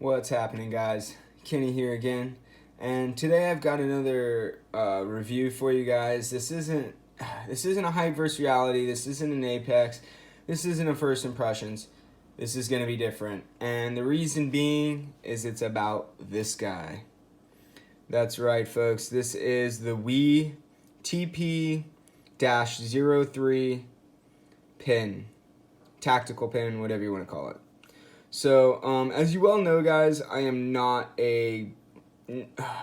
What's happening, guys? Kenny here again, and today I've got another review for you guys. This isn't a hype versus reality. This isn't an Apex. This isn't a first impressions. This is gonna be different, and the reason being is it's about this guy. That's right, folks. This is the We TP-03 pin, tactical pin, whatever you want to call it. So, as you well know, guys, I am not a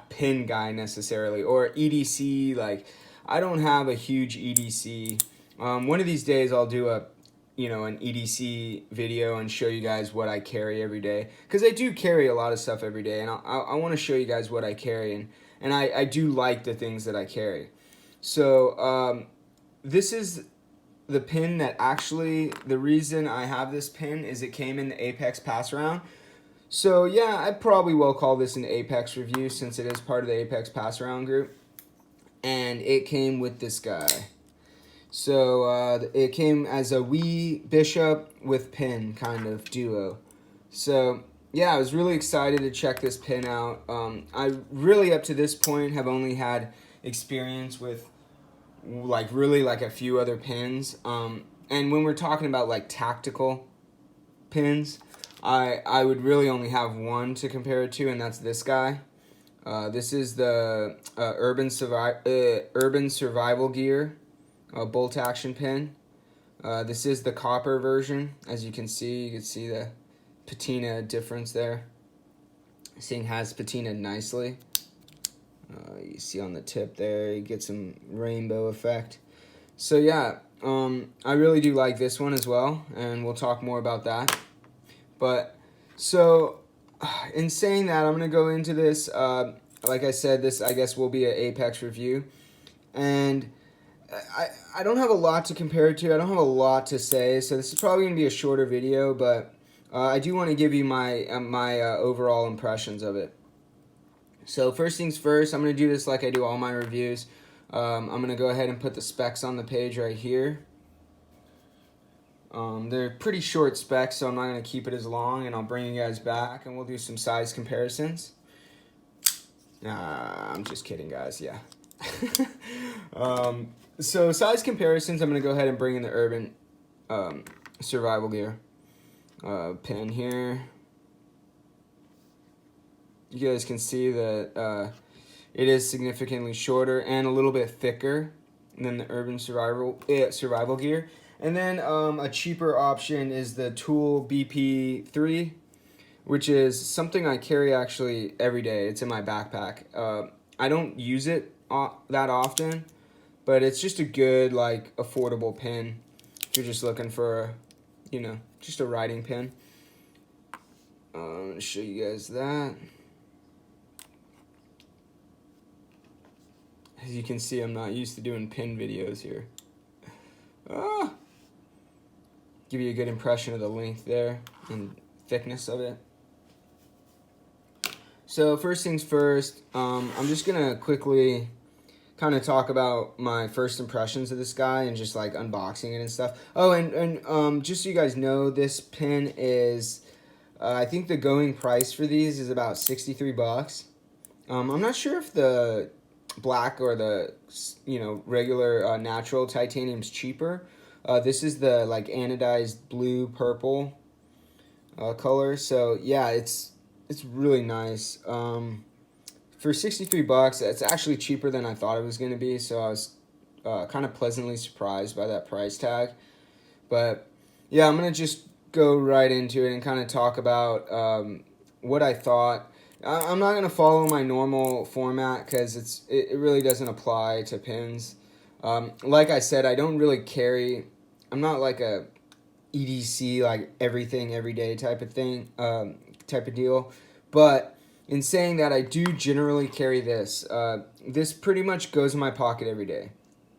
pin guy necessarily, or EDC. Like, I don't have a huge EDC. One of these days, I'll do an EDC video and show you guys what I carry every day, because I do carry a lot of stuff every day, and I want to show you guys what I carry, and I do like the things that I carry. So, this is the pin that actually, the reason I have this pin is it came in the Apex pass round. So yeah, I probably will call this an Apex review since it is part of the Apex pass round group. And it came with this guy. So it came as a We Bishop with pin kind of duo. So yeah, I was really excited to check this pin out. I really, up to this point, have only had experience with really a few other pins, and when we're talking about like tactical pins, I would really only have one to compare it to, and that's this guy. This is the Urban Survival Gear bolt action pin. This is the copper version. As you can see the patina difference there. This thing has patina nicely. You see on the tip there, you get some rainbow effect. So yeah, I really do like this one as well, and we'll talk more about that. But so, in saying that, I'm gonna go into this. Like I said, this I guess will be an Apex review, and I don't have a lot to compare it to. I don't have a lot to say, so this is probably gonna be a shorter video. But I do want to give you my overall impressions of it. So first things first, I'm going to do this like I do all my reviews. I'm going to go ahead and put the specs on the page right here. They're pretty short specs, so I'm not going to keep it as long, and I'll bring you guys back, and we'll do some size comparisons. I'm just kidding, guys, yeah. So size comparisons, I'm going to go ahead and bring in the Urban Survival Gear pin here. You guys can see that it is significantly shorter and a little bit thicker than the Urban Survival Gear. And then a cheaper option is the Tool BP3, which is something I carry actually every day. It's in my backpack. I don't use it that often, but it's just a good, like, affordable pin if you're just looking for, just a riding pin. I'll show you guys that. As you can see, I'm not used to doing pin videos here. Give you a good impression of the length there and thickness of it. So first things first, I'm just gonna quickly kind of talk about my first impressions of this guy and just like unboxing it and stuff. Oh, and just so you guys know, this pin is, I think the going price for these is about $63. I'm not sure if the black or the regular natural titanium's cheaper. This is the like anodized blue purple color, so yeah, it's really nice. For $63, it's actually cheaper than I thought it was going to be, so I was kind of pleasantly surprised by that price tag. But yeah, I'm gonna just go right into it and kind of talk about what I thought. I'm not going to follow my normal format because it really doesn't apply to pins. Like I said, I don't really carry, I'm not like a EDC, like everything every day type of thing, type of deal. But in saying that, I do generally carry this. This pretty much goes in my pocket every day.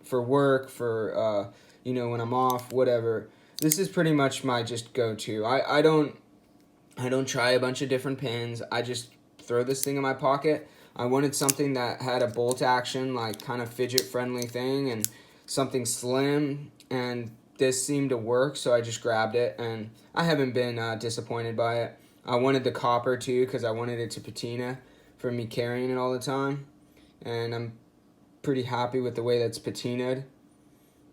For work, for, when I'm off, whatever. This is pretty much my just go-to. I don't try a bunch of different pins. I just throw this thing in my pocket. I wanted something that had a bolt action, like kind of fidget friendly thing, and something slim, and this seemed to work, so I just grabbed it, and I haven't been disappointed by it. I wanted the copper too because I wanted it to patina for me carrying it all the time. And I'm pretty happy with the way that's patinaed.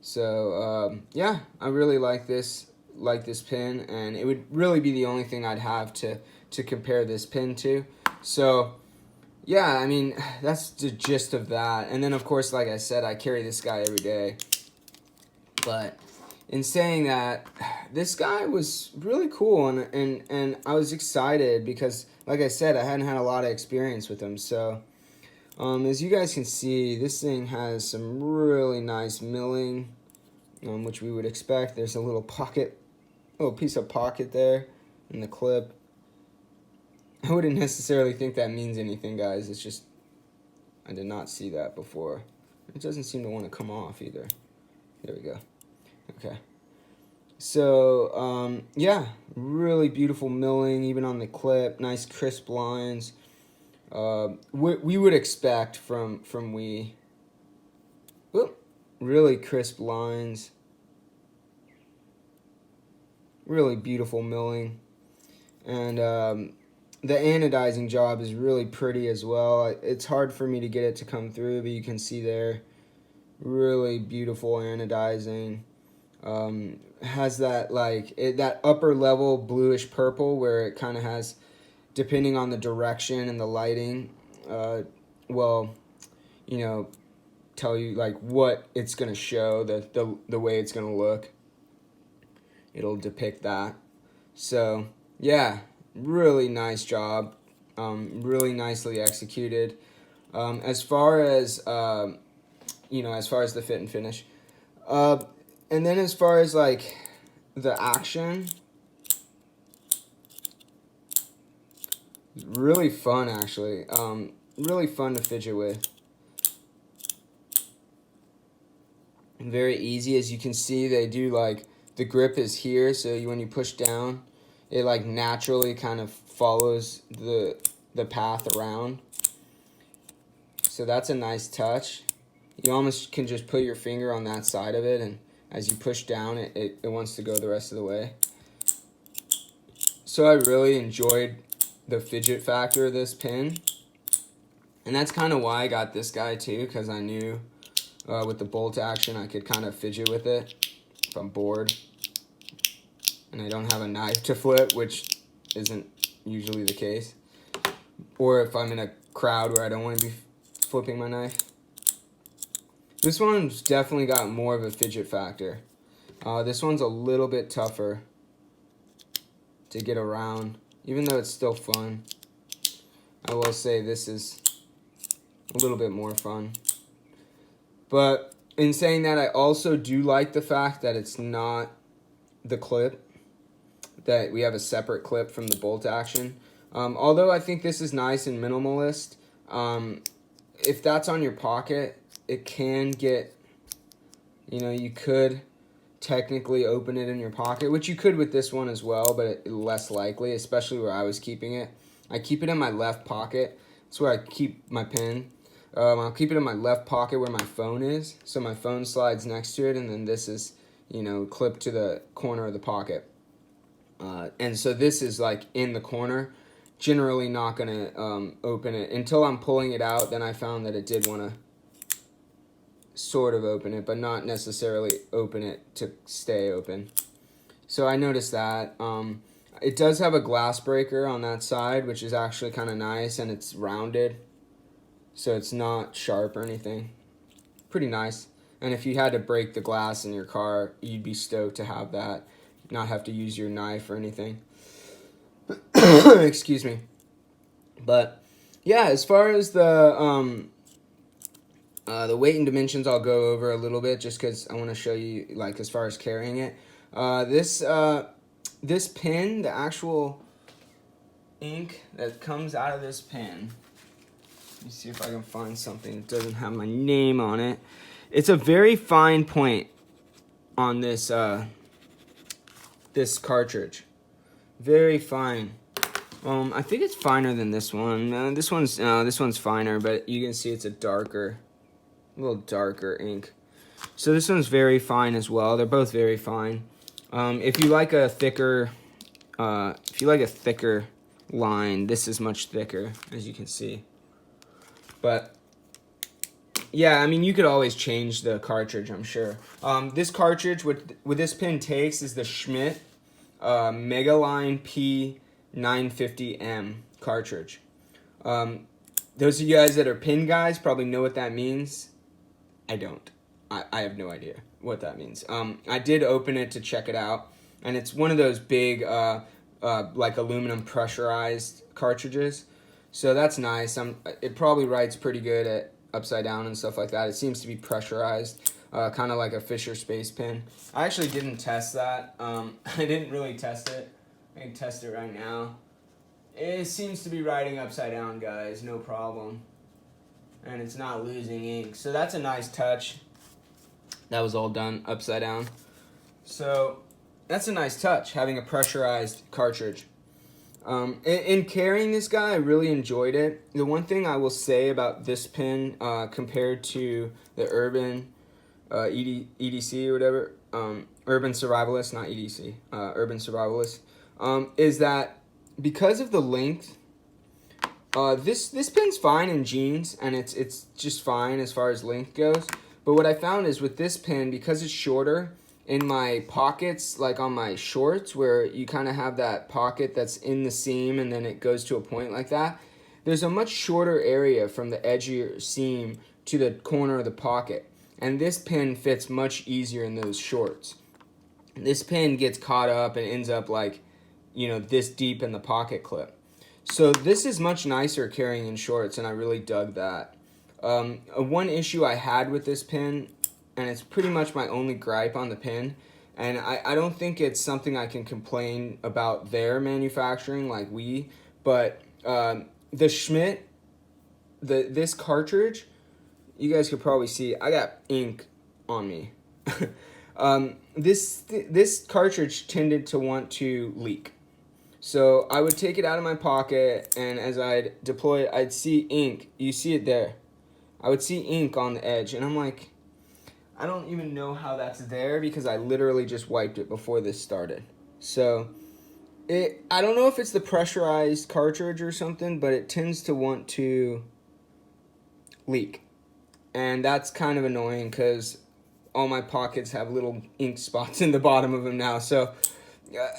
So yeah, I really like this pin, and it would really be the only thing I'd have to compare this pin to. So yeah, I mean, that's the gist of that. And then of course, like I said, I carry this guy every day. But in saying that, this guy was really cool, and I was excited because, like I said, I hadn't had a lot of experience with him. So as you guys can see, this thing has some really nice milling, which we would expect. There's a little piece of pocket there in the clip. I wouldn't necessarily think that means anything, guys. It's just, I did not see that before. It doesn't seem to want to come off either. There we go. Okay. So, yeah, really beautiful milling, even on the clip. Nice crisp lines. We would expect from We. Whoop, really crisp lines. Really beautiful milling. And the anodizing job is really pretty as well. It's hard for me to get it to come through, but you can see there. Really beautiful anodizing. Has that that upper level bluish purple where it kind of has, depending on the direction and the lighting, well, you know, tell you like what it's gonna show, the way it's gonna look. It'll depict that. So yeah, really nice job, really nicely executed. As far as as far as the fit and finish. And then as far as like the action, really fun actually. Really fun to fidget with. And very easy. As you can see, they do like, the grip is here, so when you push down, it like naturally kind of follows the path around. So that's a nice touch. You almost can just put your finger on that side of it, and as you push down, it wants to go the rest of the way. So I really enjoyed the fidget factor of this pin. And that's kind of why I got this guy too, because I knew with the bolt action I could kind of fidget with it if I'm bored. And I don't have a knife to flip, which isn't usually the case. Or if I'm in a crowd where I don't want to be flipping my knife. This one's definitely got more of a fidget factor. This one's a little bit tougher to get around, even though it's still fun. I will say this is a little bit more fun. But in saying that, I also do like the fact that it's not the clip, that we have a separate clip from the bolt action. Although I think this is nice and minimalist, if that's on your pocket, it can get, you could technically open it in your pocket, which you could with this one as well, but less likely, especially where I was keeping it. I keep it in my left pocket. That's where I keep my pen. I'll keep it in my left pocket where my phone is, so my phone slides next to it, and then this is, clipped to the corner of the pocket. And so this is like in the corner. Generally not going to open it until I'm pulling it out. Then I found that it did want to sort of open it, but not necessarily open it to stay open. So I noticed that. It does have a glass breaker on that side, which is actually kind of nice, and it's rounded, so it's not sharp or anything. Pretty nice. And if you had to break the glass in your car, you'd be stoked to have that, not have to use your knife or anything. Excuse me. But yeah, as far as the weight and dimensions, I'll go over a little bit just because I want to show you, like, as far as carrying it. This pin, the actual ink that comes out of this pin. Let me see if I can find something that doesn't have my name on it. It's a very fine point on this this cartridge. Very fine. I think it's finer than this one. This one's finer, but you can see it's a little darker ink. So this one's very fine as well. They're both very fine. If you like a thicker line. This is much thicker, as you can see. But yeah, I mean, you could always change the cartridge, I'm sure. This cartridge, what this pin takes is the Schmidt Megaline P950M cartridge. Those of you guys that are pin guys probably know what that means. I don't. I have no idea what that means. I did open it to check it out, and it's one of those big, like aluminum pressurized cartridges. So that's nice. It probably writes pretty good at upside down and stuff like that. It seems to be pressurized, kind of like a Fisher Space Pen. I actually didn't test that. I didn't really test it. I can test it right now. It seems to be writing upside down, guys, no problem. And it's not losing ink. So that's a nice touch. That was all done upside down. So that's a nice touch, having a pressurized cartridge. In carrying this guy, I really enjoyed it. The one thing I will say about this pen compared to the Urban EDC or whatever, Urban Survivalist, not EDC, Urban Survivalist, is that because of the length, this pen's fine in jeans, and it's just fine as far as length goes. But what I found is with this pen, because it's shorter, in my pockets, like on my shorts, where you kind of have that pocket that's in the seam and then it goes to a point like that, there's a much shorter area from the edge of your seam to the corner of the pocket. And this pen fits much easier in those shorts. This pen gets caught up and ends up like, you know, this deep in the pocket clip. So this is much nicer carrying in shorts, and I really dug that. One issue I had with this pen, and it's pretty much my only gripe on the pen, and I don't think it's something I can complain about their manufacturing like we, but the Schmidt, this cartridge, you guys could probably see I got ink on me. This cartridge tended to want to leak. So I would take it out of my pocket, and as I'd deploy it, I'd see ink. You see it there. I would see ink on the edge, and I'm like, I don't even know how that's there because I literally just wiped it before this started. So I don't know if it's the pressurized cartridge or something, but it tends to want to leak. And that's kind of annoying because all my pockets have little ink spots in the bottom of them now. So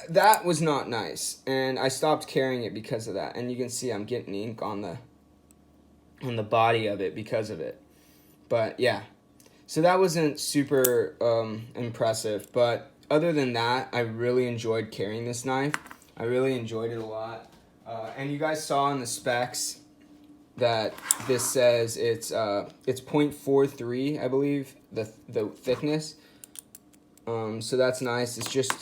that was not nice, and I stopped carrying it because of that. And you can see I'm getting ink on the body of it because of it. But yeah, so that wasn't super impressive, but other than that, I really enjoyed carrying this knife. I really enjoyed it a lot. And you guys saw in the specs that this says it's 0.43, I believe, the thickness. So that's nice. It's just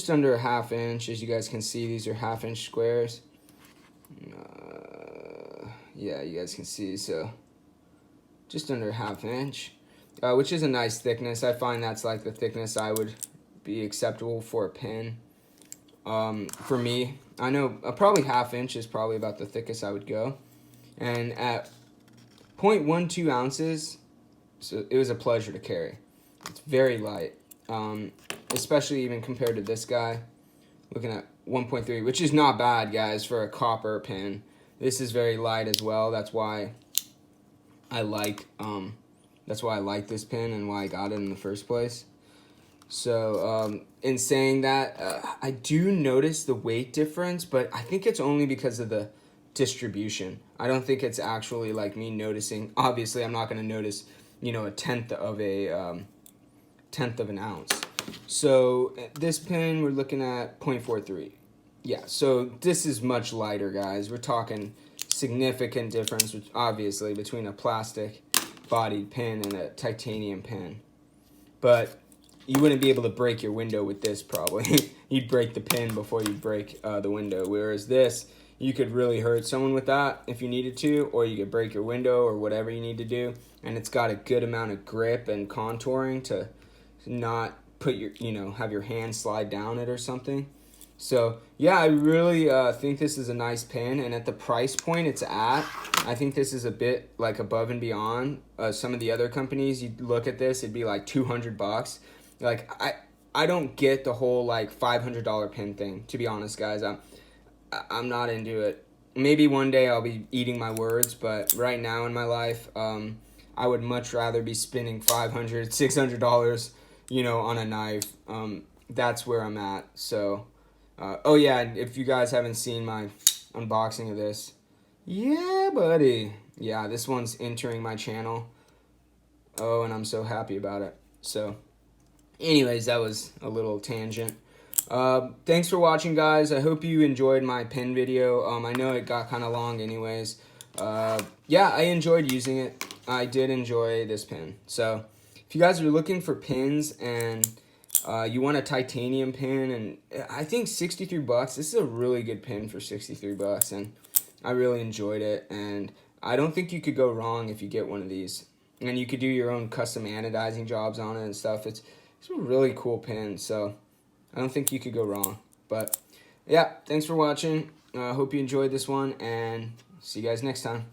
under a ½ inch. As you guys can see, these are ½ inch squares. Yeah, you guys can see, so just under a ½ inch. Which is a nice thickness. I find that's like the thickness I would be acceptable for a pen. For me, I know probably ½ inch is probably about the thickest I would go. And at 0.12 ounces, so it was a pleasure to carry. It's very light, especially even compared to this guy. Looking at 1.3, which is not bad, guys, for a copper pen. This is very light as well. That's why I like this pen and why I got it in the first place. So in saying that, I do notice the weight difference, but I think it's only because of the distribution. I don't think it's actually like me noticing. Obviously, I'm not going to notice, you know, a tenth of an ounce. So this pen, we're looking at 0.43. Yeah, so this is much lighter, guys. We're talking significant difference, obviously, between a plastic bodied pen and a titanium pen. But you wouldn't be able to break your window with this, probably. You'd break the pen before you break the window. Whereas this, you could really hurt someone with that if you needed to, or you could break your window or whatever you need to do. And it's got a good amount of grip and contouring to not put your, have your hand slide down it or something. So yeah, I really think this is a nice pen, and at the price point it's at, I think this is a bit like above and beyond some of the other companies. You'd look at this, it'd be like $200. Like I don't get the whole like $500 pen thing, to be honest, guys. I'm not into it. Maybe one day I'll be eating my words, but right now in my life, I would much rather be spending $500, $600, on a knife. That's where I'm at. So, oh yeah, if you guys haven't seen my unboxing of this, yeah, buddy. Yeah, this one's entering my channel. Oh, and I'm so happy about it. So, anyways, that was a little tangent. Thanks for watching, guys. I hope you enjoyed my pen video. I know it got kind of long anyways. Yeah, I enjoyed using it. I did enjoy this pen. So if you guys are looking for pins and you want a titanium pin, and I think 63 bucks, this is a really good pin for 63 bucks, and I really enjoyed it, and I don't think you could go wrong if you get one of these. And you could do your own custom anodizing jobs on it and stuff. It's a really cool pin, so I don't think you could go wrong. But yeah, thanks for watching. Hope you enjoyed this one, and see you guys next time.